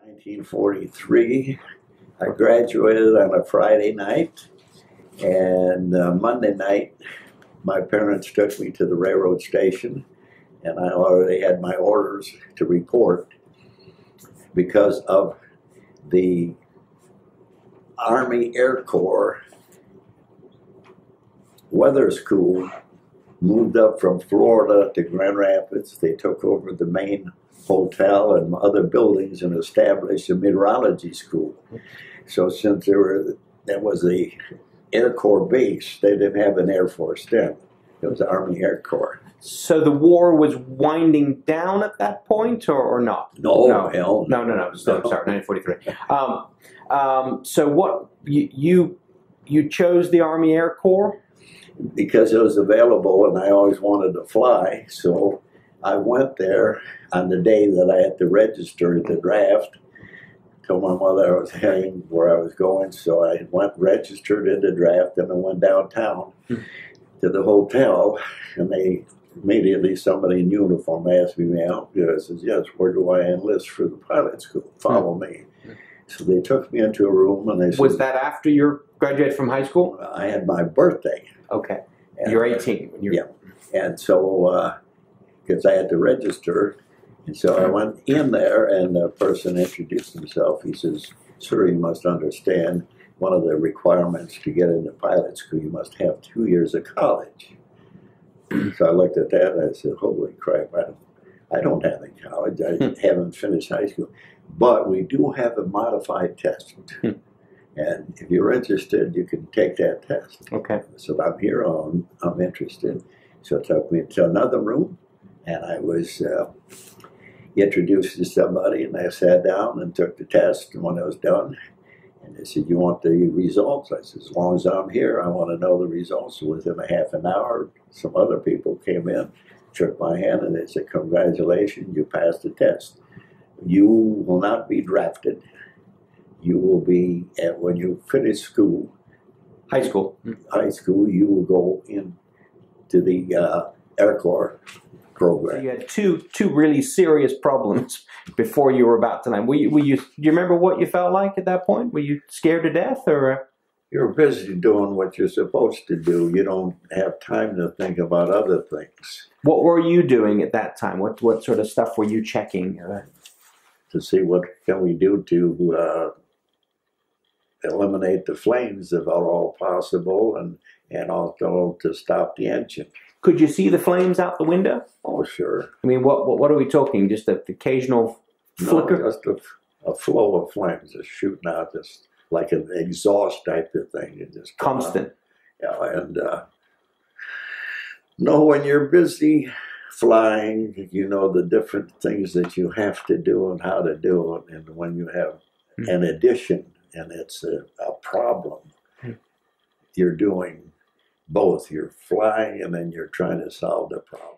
1943. I graduated on a Friday night, and Monday night, my parents took me to the railroad station, and I already had my orders to report because of the Army Air Corps weather school moved up from Florida to Grand Rapids. They took over the main hotel and other buildings and established a meteorology school. So since that was the Air Corps base, they didn't have an Air Force then. It was the Army Air Corps. So the war was winding down at that point, or not? No, hell no. So, sorry, 1943. So what you chose the Army Air Corps? Because it was available, and I always wanted to fly. So I went there on the day that I had to register at the draft. Told my mother I was heading where I was going, so I went registered in the draft, and I went downtown to the hotel, and they immediately, somebody in uniform asked me out. I said, yes, where do I enlist for the pilot school? Follow me. So they took me into a room, and they said, was that after you graduated from high school? I had my birthday. Okay. And, you're 18. Yeah. And so, because I had to register, and so I went in there, and the person introduced himself. He says, sir, you must understand one of the requirements to get into pilot school, you must have 2 years of college. So I looked at that, and I said, holy crap, I don't have any college. I haven't finished high school. But we do have a modified test. And if you're interested, you can take that test. Okay. So I'm here, I'm interested. So it took me to another room, and I was introduced to somebody, and I sat down and took the test. And when it was done, and they said, you want the results? I said, as long as I'm here, I want to know the results. So within a half an hour, some other people came in, shook my hand, and they said, congratulations, you passed the test. You will not be drafted. You will be, when you finish school, high school, you will go into the Air Corps program. So you had two really serious problems before you were about to land. Do you remember what you felt like at that point? Were you scared to death, or? You're busy doing what you're supposed to do. You don't have time to think about other things. What were you doing at that time? What sort of stuff were you checking? To see what can we do to eliminate the flames if at all possible, and also to stop the engine. Could you see the flames out the window? Oh, sure. I mean, what are we talking? Just an occasional flicker? No, just a flow of flames just shooting out, just like an exhaust type of thing. It just constant. Yeah, and no, when you're busy flying, you know the different things that you have to do and how to do it. And when you have an addition and it's a problem, you're doing both. You're flying and then you're trying to solve the problem.